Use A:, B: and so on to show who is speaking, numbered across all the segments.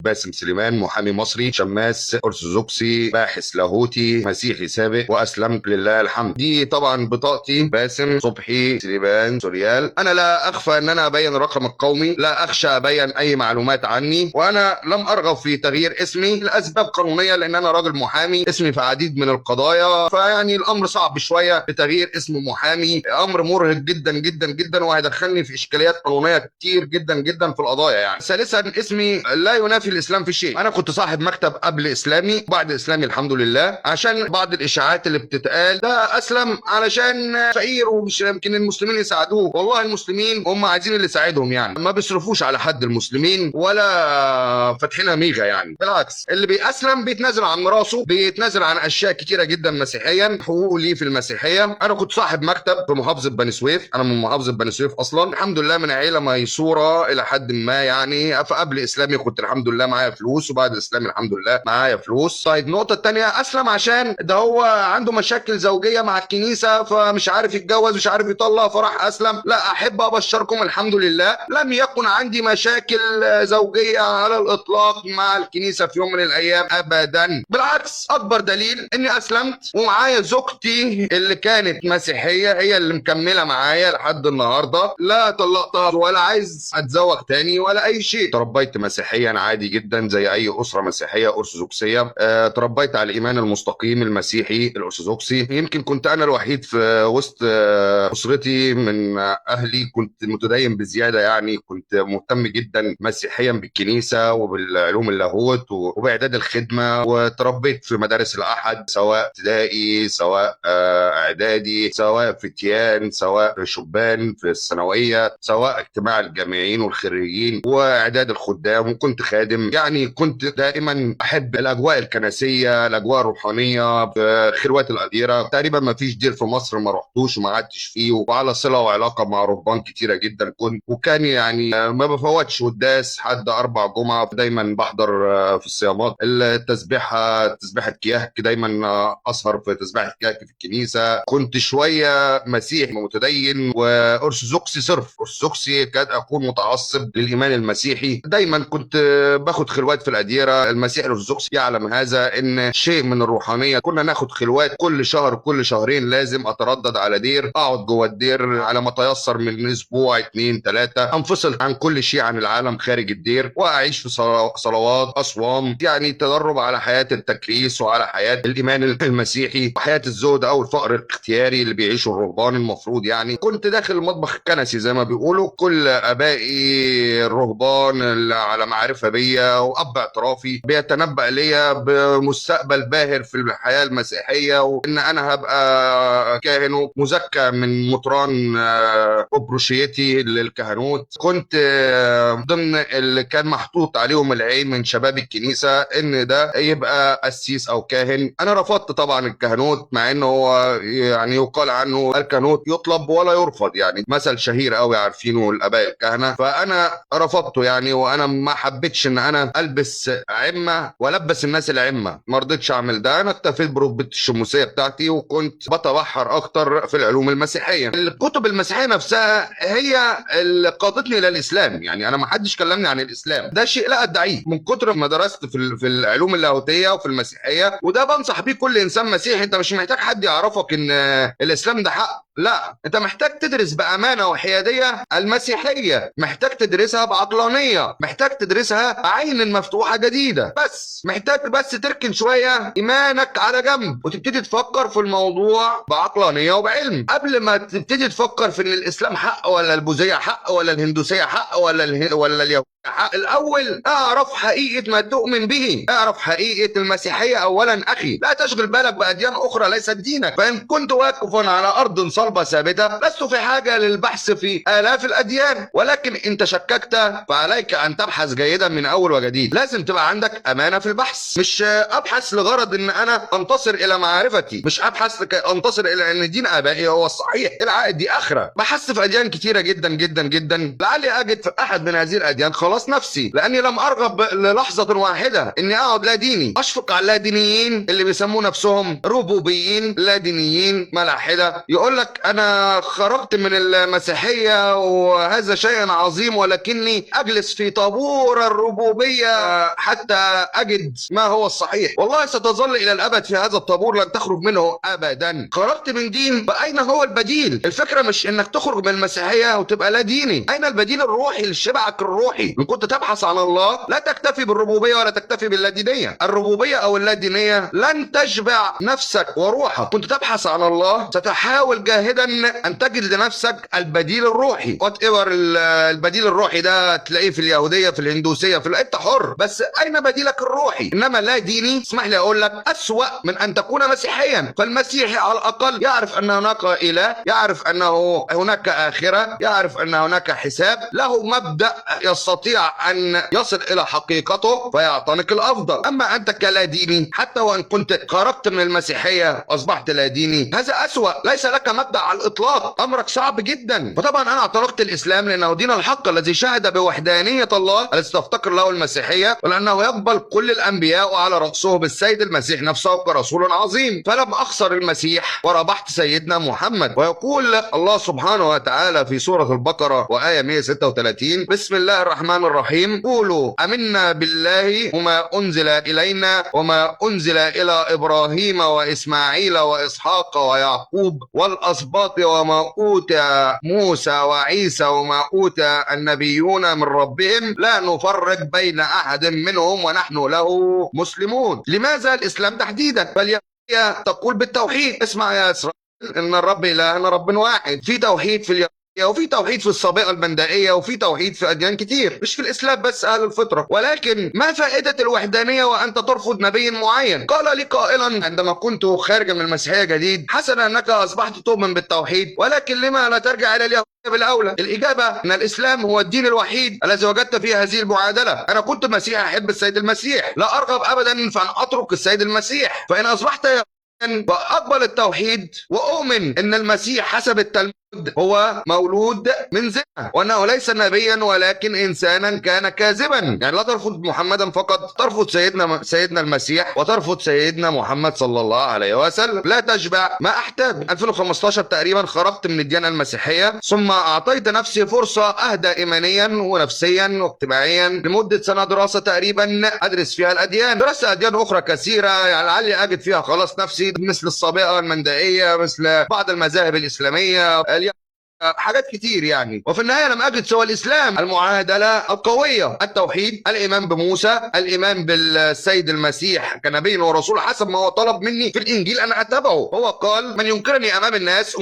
A: باسم سليمان، محامي مصري شماس أرثوذكسي باحث لاهوتي مسيحي سابق، وأسلمت لله الحمد. دي طبعا بطاقتي، باسم صبحي سليمان سوريال. أنا لا أخفى أن أنا أبين الرقم القومي، لا أخشى أبين أي معلومات عني، وأنا لم أرغب في تغيير اسمي لأسباب قانونية، لأن أنا راجل محامي، اسمي في عديد من القضايا، فيعني الأمر صعب شوية بتغيير اسم محامي، أمر مرهق جدا جدا جدا، وهيدخلني في إشكاليات قانونية كتير جدا جدا في القضايا. يعني ثالثا، اسمي لا ينافي الاسلام في شيء. انا كنت صاحب مكتب قبل اسلامي، وبعد اسلامي الحمد لله، عشان بعض الاشاعات اللي بتتقال ده اسلم علشان فقير ومش يمكن المسلمين يساعدوه. والله المسلمين هم عايزين اللي يساعدهم، يعني ما بيصرفوش على حد المسلمين ولا فاتحينها ميغا، يعني بالعكس، اللي بيأسلم بيتنازل عن راسه، بيتنازل عن اشياء كتيره جدا مسيحيا، حقوقه ليه في المسيحيه. انا كنت صاحب مكتب في محافظه بني سويف، انا من محافظه بني سويف اصلا، الحمد لله من عيله ميسوره الى حد ما، يعني فقبل اسلامي كنت الحمد لله معايا فلوس، وبعد اسلامي الحمد لله معايا فلوس. طيب النقطه الثانيه، اسلم عشان ده هو عنده مشاكل زوجيه مع الكنيسه، فمش عارف يتجوز، مش عارف يطلق، فراح اسلم. لا، احب ابشركم الحمد لله لم يكن عندي مشاكل زوجيه على الاطلاق مع الكنيسه في يوم من الايام ابدا، بالعكس. اكبر دليل اني اسلمت ومعايا زوجتي اللي كانت مسيحيه، هي اللي مكمله معايا لحد النهارده، لا طلقتها ولا عايز اتزوج تاني ولا اي شيء. تربيت مسيحيا عادي جدا زي اي اسره مسيحيه ارثوذكسيه. تربيت على الايمان المستقيم المسيحي الارثوذكسي. يمكن كنت انا الوحيد في وسط اسرتي من اهلي كنت متدين بزياده، يعني كنت مهتم جدا مسيحيا بالكنيسه وبالعلوم اللاهوت وباعداد الخدمه، وتربيت في مدارس الاحد، سواء ابتدائي سواء اعدادي، سواء فتيان سواء شبان في الثانويه، سواء اجتماع الجامعيين والخريجين واعداد الخدام، وكنت خادم. يعني كنت دائما احب الاجواء الكنسيه، الاجواء الروحانيه في خلوات الاديره. تقريبا ما فيش دير في مصر ما رحتوش وما قعدتش فيه، وعلى صله وعلاقه مع رهبان كتيره جدا كنت، وكان يعني ما بفوتش قداس حد اربع جمعه، دايما بحضر في الصيامات التسبيحه، تسبيحه كياك، دايما اسهر في تسبيحه كياك في الكنيسه. كنت شويه مسيحي متدين وارثوذكسي صرف، ارثوذكسي كاد اكون متعصب للايمان المسيحي. دايما كنت باخد خلوات في الاديره. المسيح الارثوذكسي يعلم هذا، ان شيء من الروحانيه. كنا ناخد خلوات كل شهر، كل شهرين لازم اتردد على دير، اقعد جوه الدير على ما تيسر من اسبوع اتنين تلاته، انفصل عن كل شيء عن العالم خارج الدير، واعيش في صلوات اصوام، يعني تدرب على حياه التكريس وعلى حياه الايمان المسيحي وحياه الزهد او الفقر الاختياري اللي بيعيشه الرهبان المفروض. يعني كنت داخل المطبخ الكنسي زي ما بيقولوا، كل ابائي الرهبان اللي على معرفه بيا واب اعترافي بيتنبأ ليا بمستقبل باهر في الحياه المسيحيه، وان انا هبقى كاهن مزكى من مطران ابروشيتي للكهنوت. كنت ضمن اللي كان محطوط عليهم العين من شباب الكنيسه ان ده يبقى قسيس او كاهن. انا رفضت طبعا الكهنوت، مع انه هو يعني يقال عنه الكهنوت يطلب ولا يرفض، يعني مثل شهير قوي عارفينه الاباء الكهنه، فانا رفضته يعني. وانا ما حبيتش ان انا البس عمه والبس الناس العمه، ما رضيتش اعمل ده. انا اكتفيت برتبه الشموسيه بتاعتي، وكنت بتبحر اكتر في العلوم المسيحيه. الكتب المسيحيه نفسها هي اللي قادتني للاسلام، يعني انا ما حدش كلمني عن الاسلام، ده شيء لا ادعيه من كتر ما درست في العلوم اللاهوتيه وفي المسيحيه. وده بنصح بيه كل انسان مسيحي، انت مش محتاج حد يعرفك ان الاسلام ده حق، لا، انت محتاج تدرس بامانه وحياديه المسيحيه، محتاج تدرسها بعقلانيه، محتاج تدرسها بعين مفتوحه جديده، بس محتاج بس تركن شويه ايمانك على جنب وتبتدي تفكر في الموضوع بعقلانيه وبعلم، قبل ما تبتدي تفكر في ان الاسلام حق ولا البوذيه حق ولا الهندوسيه حق ولا اليهود حق. الاول اعرف حقيقه ما تؤمن به، اعرف حقيقه المسيحيه اولا اخي، لا تشغل بالك باديان اخرى ليست دينك. فان كنت واقفا على ارض صلبه ثابته لست في حاجه للبحث في الاف الاديان، ولكن ان تشككت فعليك ان تبحث جيدا من اول وجديد. لازم تبقى عندك امانه في البحث، مش ابحث لغرض ان انا انتصر الى معرفتي، مش ابحث انتصر الى ان دين ابائي هو الصحيح، العائد دي اخره. بحثت في اديان كتيره جدا جدا جدا، لعلي اجد في احد من هذه الاديان خلاص نفسي، لاني لم ارغب للحظه واحده اني اقعد لا ديني. اشفق على اللادينيين اللي بيسموا نفسهم ربوبيين، لا دينيين، ملاحده، يقول لك انا خرجت من المسيحيه وهذا شيء عظيم، ولكني اجلس في طابور الربوبيه حتى اجد ما هو الصحيح. والله ستظل الى الابد في هذا الطابور، لن تخرج منه ابدا. خرجت من دين، فاين هو البديل؟ الفكره مش انك تخرج من المسيحيه وتبقى لا ديني. اين البديل الروحي لشبعك الروحي؟ ان كنت تبحث عن الله لا تكتفي بالربوبيه ولا تكتفي باللادينيه. الربوبيه او اللادينيه لن تشبع نفسك وروحك. كنت تبحث عن الله، ستحاول جاهدا ان تجد لنفسك البديل الروحي. وات ايفر البديل الروحي ده تلاقيه في اليهوديه، في الهندوسيه، انت حر، بس اين بديلك الروحي؟ انما لا ديني، اسمح لي اقول لك، اسوأ من ان تكون مسيحيا. فالمسيحي على الاقل يعرف ان هناك اله، يعرف انه هناك اخره، يعرف ان هناك حساب، له مبدأ يستطيع ان يصل الى حقيقته فيعتنق الافضل. اما انت كلا ديني، حتى وان كنت خرجت من المسيحيه واصبحت لا ديني، هذا اسوأ. ليس لك مبدأ على الاطلاق، امرك صعب جدا. فطبعا انا اعتنقت الاسلام لانه دين الحق الذي شهد بوحدانيه الله الذي تفتقر له المسيحيه، ولانه يقبل كل الانبياء وعلى راسه بالسيد المسيح نفسه كرسول عظيم. فلم اخسر المسيح وربحت سيدنا محمد. ويقول الله سبحانه وتعالى في سوره البقره وايه 136: بسم الله الرحمن الرحيم: قولوا امنا بالله وما انزل الينا وما انزل الى ابراهيم واسماعيل واسحاق ويعقوب والاسباط وما اوتي موسى وعيسى وما اوتي النبيون من ربهم لا نفرق بين احد منهم ونحن له مسلمون. لماذا الاسلام تحديدا؟ بل تقول بالتوحيد. اسمع يا اسرائيل، ان الرب الهنا رب واحد. في توحيد في اليهودية، وفي توحيد في السابقه البندائيه، وفي توحيد في اديان كتير، مش في الاسلام بس اهل الفطره. ولكن ما فائده الوحدانيه وانت ترفض نبي معين؟ قال لي قائلا عندما كنت خارجا من المسيحيه جديد: حسنا انك اصبحت تؤمن بالتوحيد، ولكن لما لا ترجع الى اليهوديه بالاولى؟ الاجابه ان الاسلام هو الدين الوحيد الذي وجدت فيه هذه المعادله. انا كنت مسيحي احب السيد المسيح، لا ارغب ابدا فان اترك السيد المسيح. فان اصبحت واقبل التوحيد واؤمن ان المسيح حسب التلمود هو مولود من زنا، وانه ليس نبيا ولكن انسانا كان كاذبا. يعني لا ترفض محمدا فقط، ترفض سيدنا المسيح وترفض سيدنا محمد صلى الله عليه وسلم. لا تشبع ما احتاج. 2015 تقريبا خرجت من الديانه المسيحيه، ثم اعطيت نفسي فرصه اهدى ايمانيا ونفسيا واجتماعيا لمده سنه دراسه تقريبا ادرس فيها الاديان. درست اديان اخرى كثيره، يعني لعلي اجد فيها خلاص نفسي، مثل السابقه المندائيه، مثل بعض المذاهب الاسلاميه، حاجات كتير يعني. وفي النهايه لم اجد سوى الاسلام، المعادله القويه: التوحيد، الايمان بموسى، الايمان بالسيد المسيح كنبي ورسول حسب ما هو طلب مني في الانجيل انا اتبعه. هو قال: من ينكرني امام الناس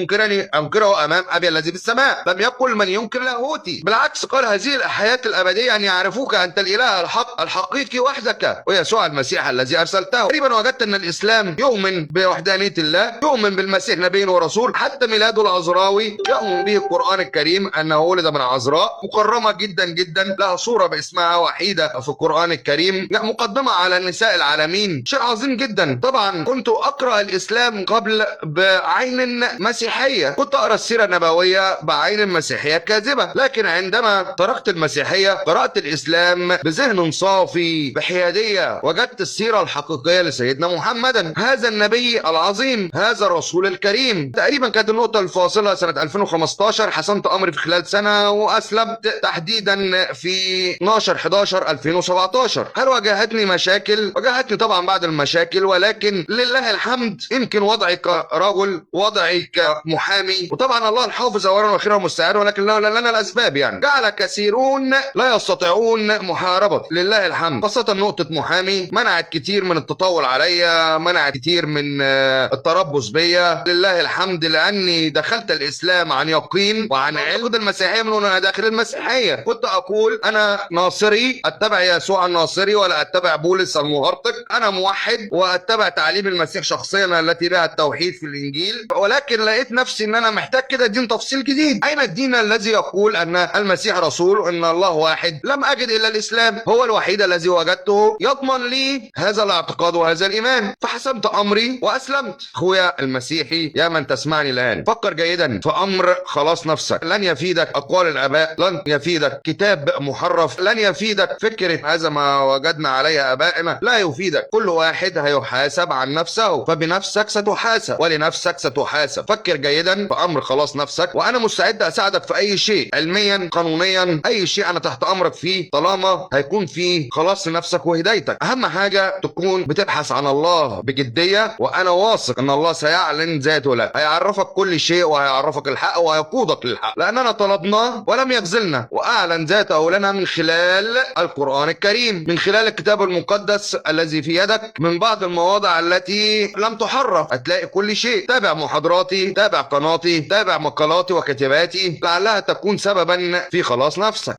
A: انكره امام ابي الذي في السماء. لم يقل من ينكر لاهوتي، بالعكس قال: هذه الحياه الابديه ان يعرفوك انت الاله الحق الحقيقي وحدك ويسوع المسيح الذي ارسلته. تقريبا وجدت ان الاسلام يؤمن بوحدانيه الله، يؤمن بالمسيح نبي ورسول، حتى ميلاده العذراوي يؤمن به القرآن الكريم أنه ولد من عذراء مكرمة جدا جدا، لها صورة باسمها وحيدة في القرآن الكريم، مقدمة على نساء العالمين، شيء عظيم جدا. طبعا كنت أقرأ الإسلام قبل بعين مسيحية، كنت أقرأ السيرة النبوية بعين مسيحية كاذبة، لكن عندما تركت المسيحية قرأت الإسلام بذهن صافي بحيادية، وجدت السيرة الحقيقية لسيدنا محمد، هذا النبي العظيم، هذا الرسول الكريم. تقريبا كانت النقطة الفاصلة سنة 2015. حسنت امري في خلال سنه واسلمت تحديدا في 12/11/2017. هل واجهتني مشاكل؟ واجهتني طبعا بعض المشاكل، ولكن لله الحمد يمكن وضعي كرجل، وضعي كمحامي، وطبعا الله الحافظ اولا واخيرا المستعان، ولكن لنا الاسباب يعني جعل كثيرون لا يستطيعون محاربه، لله الحمد. خاصه نقطه محامي منعت كتير من التطاول عليا، منعت كتير من التربص بيا، لله الحمد، لاني دخلت الاسلام عن يقين وعن علم. المسيحيه من وانا داخل المسيحيه كنت اقول انا ناصري، اتبع يسوع الناصري ولا اتبع بولس المهرطق، انا موحد واتبع تعليم المسيح شخصيا التي بها التوحيد في الانجيل. ولكن لقيت نفسي ان انا محتاج كده دين تفصيل جديد. اين الدين الذي يقول ان المسيح رسول وان الله واحد؟ لم اجد الا الاسلام، هو الوحيد الذي وجدته يضمن لي هذا الاعتقاد وهذا الايمان. فحسمت امري واسلمت. اخويا المسيحي يا من تسمعني الان، فكر جيدا في امر خلاص نفسك. لن يفيدك اقوال الاباء، لن يفيدك كتاب محرف، لن يفيدك فكرة هذا ما وجدنا عليه ابائنا، لا يفيدك. كل واحد هيحاسب عن نفسه، فبنفسك ستحاسب ولنفسك ستحاسب. فكر جيدا في امر خلاص نفسك، وانا مستعد اساعدك في اي شيء، علميا قانونيا، اي شيء انا تحت امرك فيه، طالما هيكون فيه خلاص لنفسك وهدايتك. اهم حاجة تكون بتبحث عن الله بجدية، وانا واثق ان الله سيعلن ذاته لك، هيعرفك كل شيء وهيعرفك الحق وهيقودك للحق، لاننا طلبناه ولم يخذلنا، واعلن ذاته لنا من خلال القرآن الكريم، من خلال الكتاب المقدس الذي في يدك. من بعض المواضع التي لم تحرف هتلاقي كل شيء. تابع محاضراتي، تابع قناتي، تابع مقالاتي وكتاباتي، لعلها تكون سببا في خلاص نفسك.